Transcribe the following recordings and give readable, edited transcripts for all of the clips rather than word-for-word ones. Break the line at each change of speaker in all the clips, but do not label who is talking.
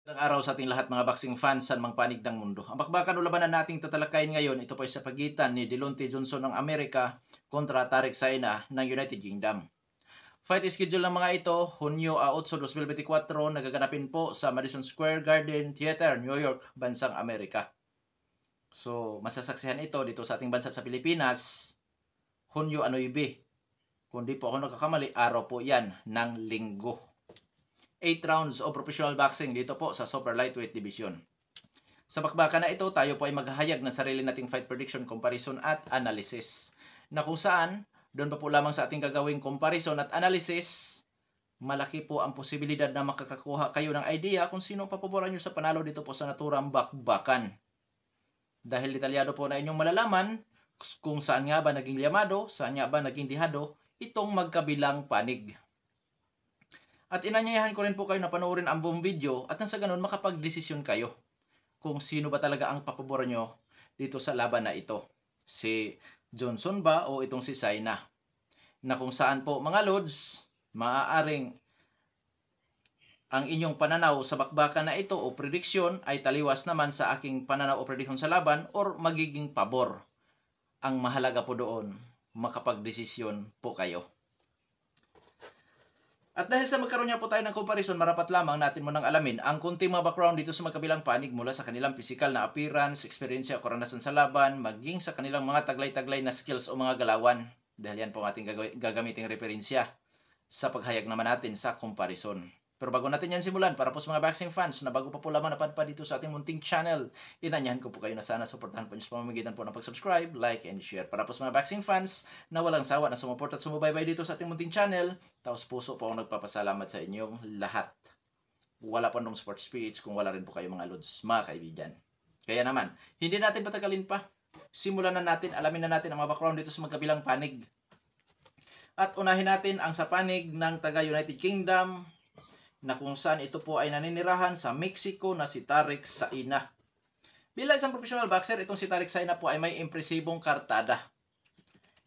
Magandang araw sa ating lahat mga boxing fans sa mang panig ng mundo. Ang bakbakan o labanan nating tatalakayin ngayon, ito po ay sa pagitan ni Deontay Johnson ng Amerika kontra Tarek Saina ng United Kingdom. Fight schedule ng mga ito, Hunyo 8, 2024, nagaganapin po sa Madison Square Garden Theater, New York, bansang Amerika. So, masasaksihan ito dito sa ating bansa sa Pilipinas, Hunyo 9. Kung di po ako nagkakamali, araw po yan ng linggo. 8 rounds of professional boxing dito po sa super lightweight division. Sa bakbakan na ito, tayo po ay maghahayag ng sarili nating fight prediction, comparison at analysis. Na kung saan, doon pa po lamang sa ating gagawing comparison at analysis, malaki po ang posibilidad na makakakuha kayo ng idea kung sino ang papaboran nyo sa panalo dito po sa naturang bakbakan. Dahil detalyado po na inyong malalaman kung saan nga ba naging liyamado, saan nga ba naging dihado, itong magkabilang panig. At inanyayahan ko rin po kayo na panoorin ang buong video at nang sa ganun makapag-desisyon kayo kung sino ba talaga ang papabor nyo dito sa laban na ito. Si Johnson ba o itong si Saina? Na kung saan po mga lods, maaaring ang inyong pananaw sa bakbakan na ito o prediksyon ay taliwas naman sa aking pananaw o prediksyon sa laban or magiging pabor. Ang mahalaga po doon, makapag-desisyon po kayo. At dahil sa magkaroon niya po tayo ng comparison, marapat lamang natin munang alamin ang kunting mga background dito sa magkabilang panig mula sa kanilang physical na appearance, experience o karanasan sa laban, maging sa kanilang mga taglay-taglay na skills o mga galawan. Dahil yan po ang ating gagamiting referensya sa paghayag naman natin sa comparison. Pero bago natin yan simulan, para po sa mga boxing fans na bago pa po lamang napadpa dito sa ating munting channel, inanyahan ko po kayo na sana suportahan po nyo sa pamamagitan po ng pag-subscribe, like, and share. Para po sa mga boxing fans na walang sawa na sumuport at sumubaybay dito sa ating munting channel, taos puso po ako nagpapasalamat sa inyong lahat. Wala po nung sports speech kung wala rin po kayo mga lods, mga kaibigan. Kaya naman, hindi natin patagalin pa. Simulan na natin, alamin na natin ang mga background dito sa magkabilang panig. At unahin natin ang sa panig ng taga United Kingdom, na kung saan ito po ay naninirahan sa Mexico na si Tarek Saina. Bilang isang professional boxer, itong si Tarek Saina po ay may impresibong kartada.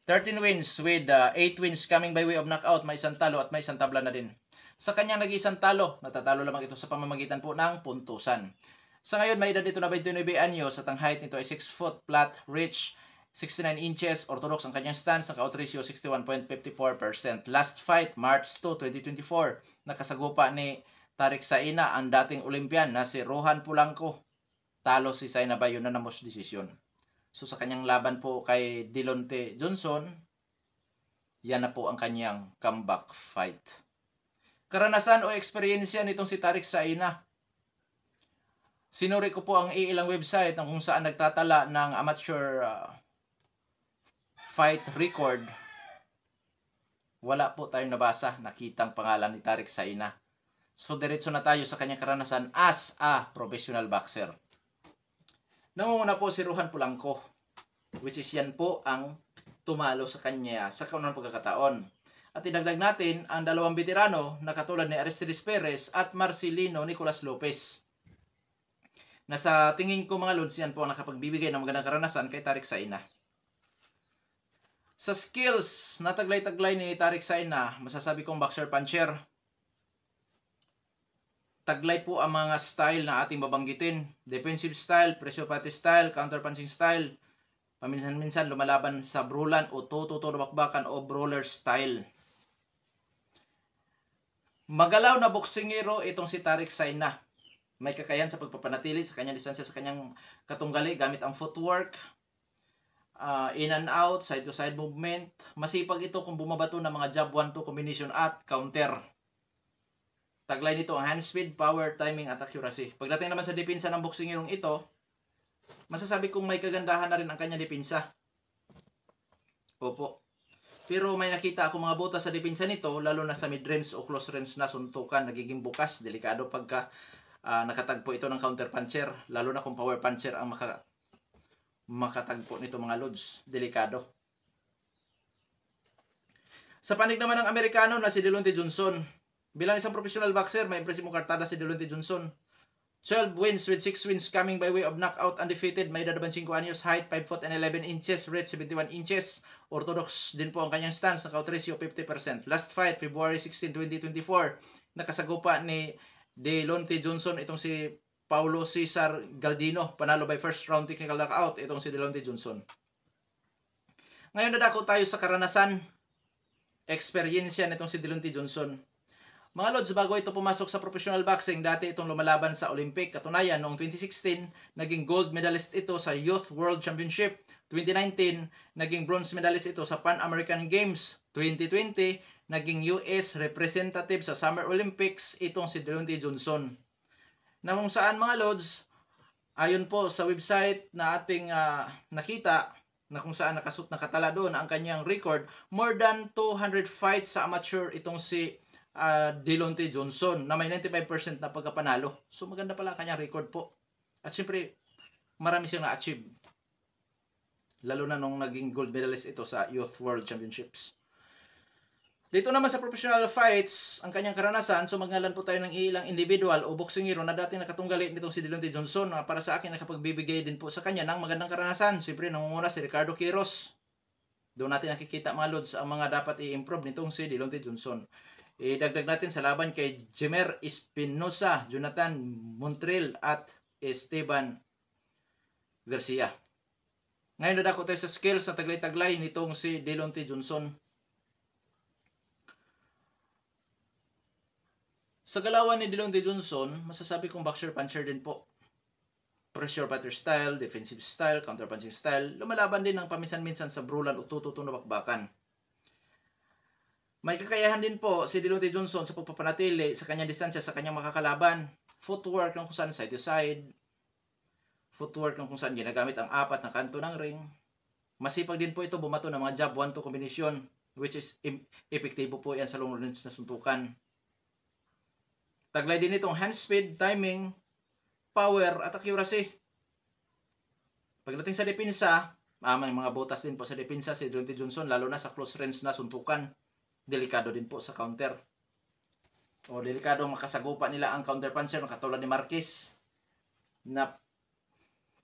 13 wins with 8 wins coming by way of knockout, may isang talo at may isang tabla na din. Sa kanyang nag-iisang talo, natatalo lamang ito sa pamamagitan po ng puntusan. Sa ngayon, may edad dito na 29 anyos at ang height nito ay 6 foot flat, reach 69 inches, orthodox ang kanyang stance, ang count ratio 61.54%. Last fight, March 2, 2024, nakasagupa ni Tarek Saina ang dating Olympian na si Rohan Polanco. Talo si Saina by unanimous decision. So sa kanyang laban po kay Deontay Johnson, yan na po ang kanyang comeback fight. Karanasan o eksperyensya nitong si Tarek Saina. Sinuri ko po ang ilang website kung saan nagtatala ng amateur fight record. Wala po tayong nabasa, nakitang pangalan ni Tarek Saina. So diretso na tayo sa kanyang karanasan as a professional boxer. Nangunguna po si Rohan Polanco, which is yan po ang tumalo sa kanya sa kaunang pagkakataon. At idagdag natin ang dalawang veterano na katulad ni Aristides Perez at Marcelino Nicolas Lopez. Na sa tingin ko mga lods, yan po ang nakapagbibigay ng magandang karanasan kay Tarek Saina. Sa skills na taglay-taglay ni Tarek Saina, masasabi kong boxer puncher. Taglay po ang mga style na ating babanggitin. Defensive style, pressure fighting style, counter punching style. Paminsan-minsan lumalaban sa brawlan o tututo na bakbakan o brawler style. Magalaw na boksingero itong si Tarek Saina. May kakayahan sa pagpapanatili sa kanyang distansya sa kanyang katunggali gamit ang footwork. In and out, side to side movement. Masipag ito kung bumabato ng mga jab 1-2 combination at counter. Taglay nito ang hand speed, power, timing at accuracy. Pagdating naman sa depensa ng boksingerong ito, masasabi kong may kagandahan na rin ang kanyang depensa. Opo. Pero may nakita ako mga butas sa depensa nito, lalo na sa mid-range o close range na suntukan, nagiging bukas, delikado pagka nakatagpo ito ng counter puncher, lalo na kung power puncher ang makatagpo nito mga lods, delikado. Sa panig naman ng Amerikano na si Deontay Johnson, bilang isang professional boxer, may impresibong kartada si Deontay Johnson. 12 wins with 6 wins coming by way of knockout, undefeated, may edad 25 anyos, height 5 foot and 11 inches, reach 71 inches, orthodox din po ang kanyang stance, count ratio 50%. Last fight, February 16, 2024, nakasagupa ni Deontay Johnson, itong si Paulo Cesar Galdino, panalo by first round technical knockout, itong si Deontay Johnson. Ngayon nadako tayo sa karanasan, eksperyensya nitong si Deontay Johnson. Mga lods, bago ito pumasok sa professional boxing, dati itong lumalaban sa Olympic. Katunayan, noong 2016, naging gold medalist ito sa Youth World Championship. 2019, naging bronze medalist ito sa Pan American Games. 2020, naging US representative sa Summer Olympics, itong si Deontay Johnson. Na kung saan, mga lods, ayon po sa website na ating nakita, na kung saan nakatala doon ang kanyang record, more than 200 fights sa amateur itong si Deontay Johnson na may 95% na pagkapanalo. So maganda pala kanyang record po. At syempre, marami siyang na-achieve. Lalo na nung naging gold medalist ito sa Youth World Championships. Dito naman sa professional fights, ang kanyang karanasan, so magnalan po tayo ng ilang individual o boxingero na dating nakatunggali nitong si Deontay Johnson. Para sa akin, nakapagbibigay din po sa kanya ng magandang karanasan. Siyempre, nangunguna si Ricardo Quiros. Doon natin nakikita, mga lods, ang mga dapat i-improve nitong si Deontay Johnson. Idagdag natin sa laban kay Jemer Espinosa, Jonathan Montrell at Esteban Garcia. Ngayon nadako tayo sa skills na taglay-taglay nitong si Deontay Johnson. Sa galawan ni Deontay Johnson, masasabi kong boxer-puncher din po. Pressure fighter style, defensive style, counter-punching style. Lumalaban din ng paminsan-minsan sa brulan o tututong na bakbakan. May kakayahan din po si Deontay Johnson sa pagpapanatili sa kanyang distansya sa kanyang makakalaban. Footwork ng kung saan side to side. Footwork ng kung saan ginagamit ang apat na kanto ng ring. Masipag din po ito bumato ng mga jab 1-2 combination, which is epektibo po yan sa long range na suntukan. Taglay din itong hand speed, timing, power at accuracy. Pagdating sa depensa, may mga butas din po sa depensa si Deontay Johnson, lalo na sa close range na suntukan. Delikado din po sa counter. O delikado makasagupa nila ang counter puncher na katulad ni Marquez. Na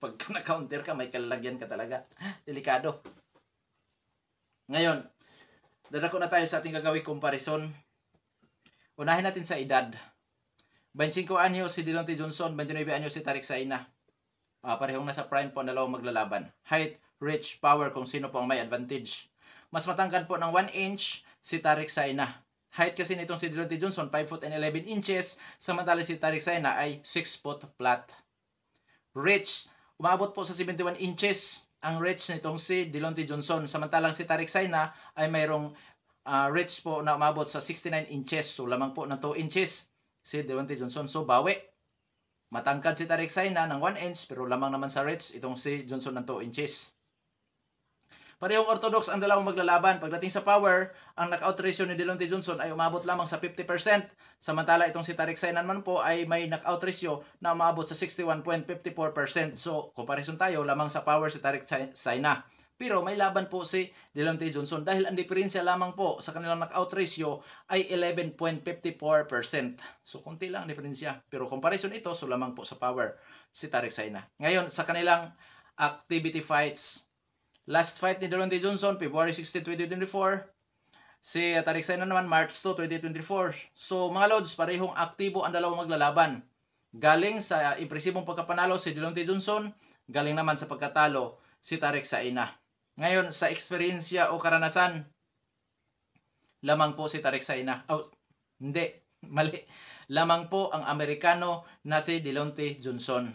pagka na-counter ka, may kalalagyan ka talaga. Delikado. Ngayon, dadako na tayo sa ating gagawing comparison. Unahin natin sa edad. 25 anyo si Deontay Johnson, 29 anyo si Tarik Saina. Parehong nasa prime po ang dalawang maglalaban. Height, reach, power kung sino po ang may advantage. Mas matangkad po ng 1 inch si Tarik Saina. Height kasi nitong si Deontay Johnson 5 foot and 11 inches, samantala si Tarik Saina ay 6 foot flat. Reach, umabot po sa 71 inches ang reach nitong si Deontay Johnson, samantalang si Tarik Saina ay mayroong reach po na umabot sa 69 inches, so lamang po ng 2 inches si Deontay Johnson. So bawi, matangkad si Tarik Saina ng 1 inch pero lamang naman sa reach itong si Johnson ng 2 inches. Parehong orthodox ang dalawang maglalaban. Pagdating sa power, ang knockout ratio ni Deontay Johnson ay umabot lamang sa 50%. Samantala itong si Tarik Saina naman po ay may knockout ratio na umabot sa 61.54%. So, comparison tayo, lamang sa power si Tarik Saina. Pero may laban po si Deontay Johnson dahil ang diferensya lamang po sa kanilang knockout ratio ay 11.54%. So, konti lang ang diferensya. Pero comparison ito, so lamang po sa power si Tarik Saina. Ngayon, sa kanilang activity fights, last fight ni Deontay Johnson, February 16, 2024. Si Tarik Saina naman, March 2, 2024. So, mga lods, parehong aktibo ang dalawang maglalaban. Galing sa impresibong pagkapanalo si Deontay Johnson, galing naman sa pagkatalo si Tarik Saina. Ngayon, sa eksperyensya o karanasan, lamang po si Tarik Saina. Oh, hindi, mali. Lamang po ang Amerikano na si Deontay Johnson.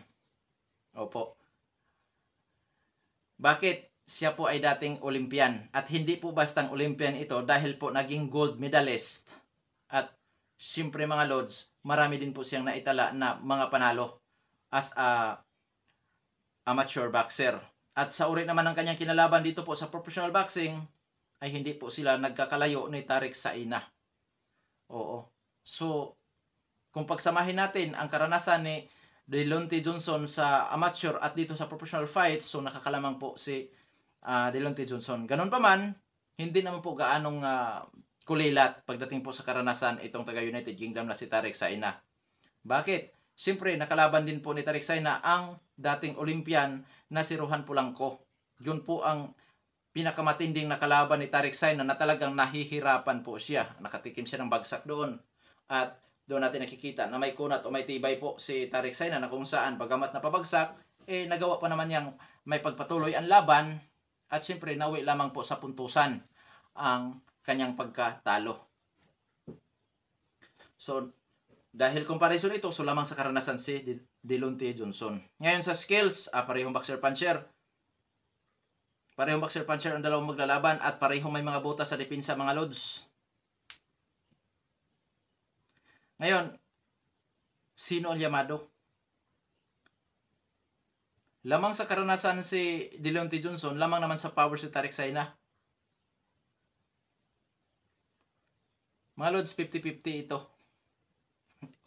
Opo. Bakit? Siya po ay dating Olympian at hindi po bastang Olympian ito dahil po naging gold medalist. At siyempre mga lods, marami din po siyang naitala na mga panalo as a amateur boxer. At sa uri naman ng kanyang kinalaban dito po sa professional boxing ay hindi po sila nagkakalayo ni Tarik Saina. Oo. So, kung pagsamahin natin ang karanasan ni Deontay Johnson sa amateur at dito sa professional fights, so nakakalamang po si Deontay Johnson. Ganun pa man, hindi naman po gaanong kulilat pagdating po sa karanasan itong taga United Kingdom na si Tarik Saina. Bakit? Siyempre, nakalaban din po ni Tarik Saina ang dating Olympian na si Rohan Polanco. Yun po ang pinakamatinding nakalaban ni Tarik Saina na talagang nahihirapan po siya. Nakatikim siya ng bagsak doon. At doon natin nakikita na may kunat o may tibay po si Tariq Saina na kung saan bagamat napabagsak, nagawa pa naman niyang may pagpatuloy ang laban at siyempre nawi lamang po sa puntusan ang kanyang pagkatalo. So, dahil comparison ito, so lamang sa karanasan si Deontay Johnson. Ngayon sa skills, parehong boxer-puncher. Parehong boxer-puncher ang dalawang maglalaban at parehong may mga butas sa depensa mga lods. Ngayon, sino ang yamado? Lamang sa karanasan si Deontay Johnson, lamang naman sa power si Tariq Saina. Mga lods, 50-50 ito.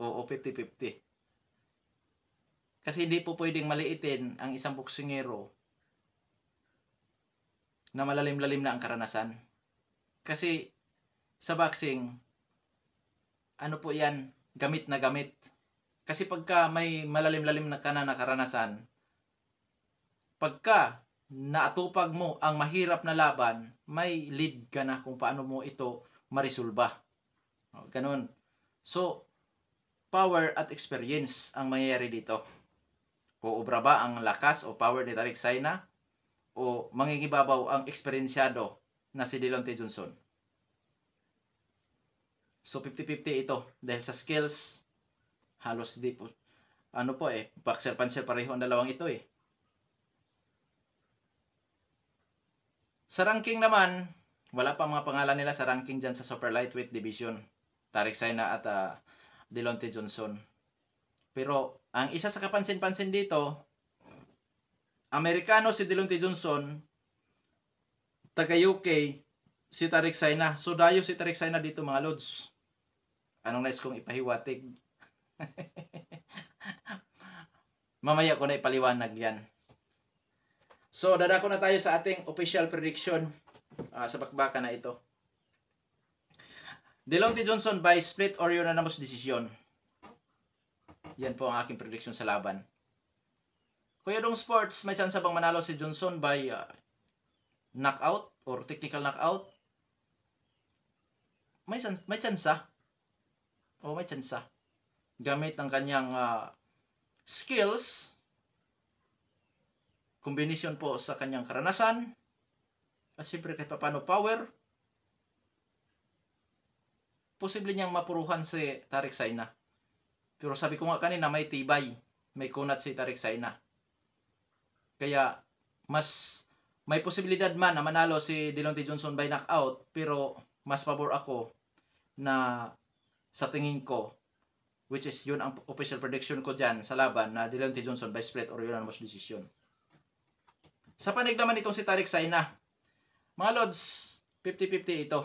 Oo, 50-50. Kasi hindi po pwedeng maliitin ang isang boksingero na malalim-lalim na ang karanasan. Kasi sa boxing, ano po yan, gamit na gamit. Kasi pagka may malalim-lalim na karanasan, pagka naatupag mo ang mahirap na laban, may lead ka na kung paano mo ito marisolba. Ganun. So, power at experience ang mangyayari dito. Uubra ba ang lakas o power ni Tariq Saina o mangingibabaw ang eksperyensyado na si Deontay Johnson? So 50-50 ito dahil sa skills halos di po boxer-puncher pareho ang dalawang ito . Sa ranking naman, wala pa mga pangalan nila sa ranking dyan sa super lightweight division. Tariq Saina at Deontay Johnson. Pero ang isa sa kapansin-pansin dito, Amerikano si Deontay Johnson, taga UK si Tariq Saina. So dayo si Tariq Saina dito mga lods. Anong nais kong ipahiwatig? Mamaya ko na ipaliwanag yan. So dadako na tayo sa ating official prediction sa bakbakan na ito. Deontay Johnson by split or unanimous decision. Yan po ang aking prediction sa laban. Kuya Dong Sports, may chance bang manalo si Johnson by knockout or technical knockout? May chance. May chance. Gamit ang kanyang skills, combination po sa kanyang karanasan, at siyempre kahit paano power, posible niyang mapuruhan si Tariq Saina. Pero sabi ko nga kanina, may tibay, may kunat si Tariq Saina. Kaya, mas may posibilidad man na manalo si Deontay Johnson by knockout, pero mas pabor ako na sa tingin ko, which is yun ang official prediction ko dyan sa laban, na Deontay Johnson by split or unanimous decision. Sa panig naman itong si Tariq Saina, mga lods, 50-50 ito.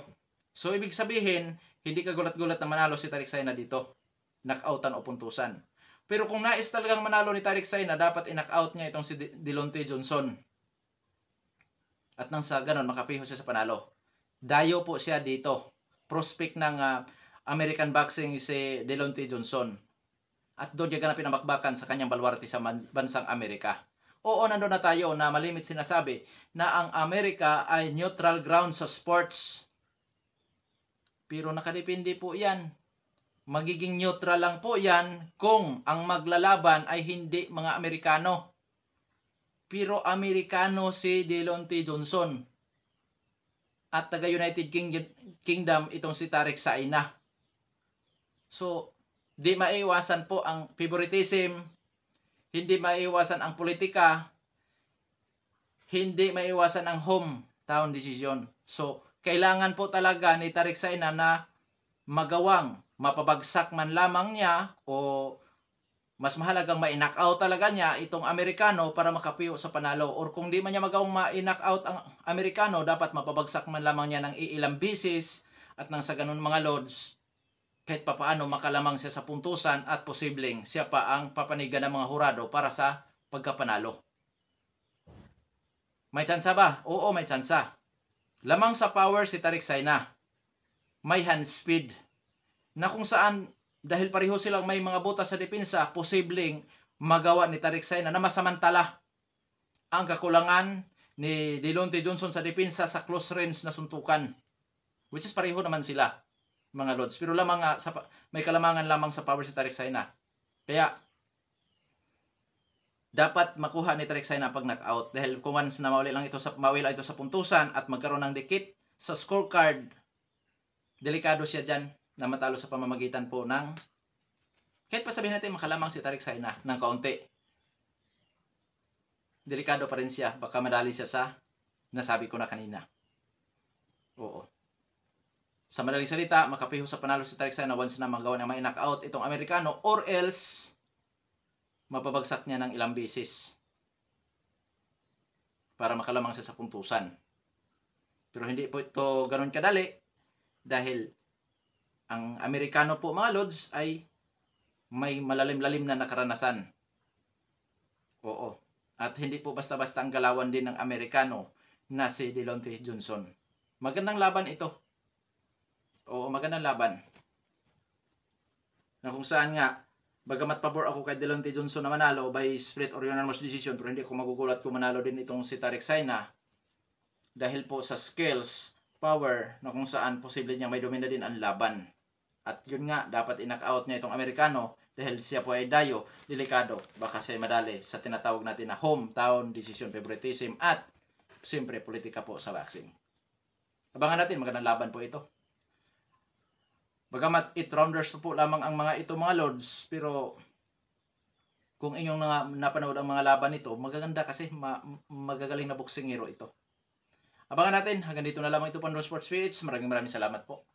So, ibig sabihin, hindi ka gulat-gulat na manalo si Tariq Saina dito. Knockoutan o puntusan. Pero kung nais talagang manalo ni Tariq Saina, dapat i-knockout niya itong si Deontay Johnson. At nang sa ganon, makapiho siya sa panalo. Dayo po siya dito. Prospect ng American boxing si Deontay Johnson. At doon niya ganapin ang bakbakan sa kanyang baluarte sa bansang Amerika. Oo, nandun na tayo na malimit sinasabi na ang Amerika ay neutral ground sa sports. Pero nakadepende po yan. Magiging neutral lang po yan kung ang maglalaban ay hindi mga Amerikano. Pero Amerikano si Deontay Johnson. At taga United Kingdom itong si Tariq Saina. So, di maiwasan po ang favoritism, hindi maiwasan ang politika, hindi maiwasan ang hometown decision. So, kailangan po talaga ni Tariq Saina na magawang mapabagsak man lamang niya o mas mahalagang ma-knockout talaga niya itong Amerikano para makapiyo sa panalo. Or kung di man niya magawang ma-knockout ang Amerikano, dapat mapabagsak man lamang niya ng ilang bisis at nang sa ganun mga lods, kahit papaano makalamang siya sa puntusan at posibleng siya pa ang papanigan ng mga hurado para sa pagkapanalo. May tsansa ba? Oo, may tsansa. Lamang sa power si Tariq Saina. May hand speed. Na kung saan, dahil pareho silang may mga butas sa depensa, posibleng magawa ni Tariq Saina na masamantala ang kakulangan ni Deontay Johnson sa depensa sa close range na suntukan. Which is pareho naman sila. mga lods. Pero lamang nga, may kalamangan lamang sa power si Tarek-Saina. Kaya, dapat makuha ni Tarek-Saina pag knockout. Dahil kung once na mawala lang ito sa puntusan at magkaroon ng dikit sa scorecard, delikado siya dyan na matalo sa pamamagitan po ng, kahit pa sabihin natin makalamang si Tarek-Saina ng kaunti, delikado pa rin siya. Baka madali siya sa nasabi ko na kanina. Oo. Sa madaling salita, makapiho sa panalo si Tarek-Saina once na magawa ng ma-knockout itong Amerikano, or else mapabagsak niya ng ilang beses para makalamang siya sa puntusan. Pero hindi po ito ganun kadali dahil ang Amerikano po mga lods ay may malalim-lalim na nakaranasan. Oo. At hindi po basta-basta ang galawan din ng Amerikano na si Deontay Johnson. Magandang laban ito. Oo, magandang laban. Na kung saan nga, bagamat pabor ako kay Deontay Johnson na manalo by split or unanimous decision, pero hindi ako magugulat kung manalo din itong si Tarek-Saina dahil po sa skills, power, na kung saan posible niya may domina din ang laban. At yun nga, dapat i-knockout niya itong Amerikano dahil siya po ay dayo, delikado. Baka siya madali sa tinatawag natin na hometown decision favoritism at siyempre politika po sa boxing. Abangan natin, magandang laban po ito. Bagamat 8 rounders po lamang ang mga ito mga lords, pero kung inyong napanood ang mga laban nito, magaganda kasi magagaling na boksingero ito. Abangan natin, hanggang dito na lamang ito po ng Sports PH. Maraming salamat po.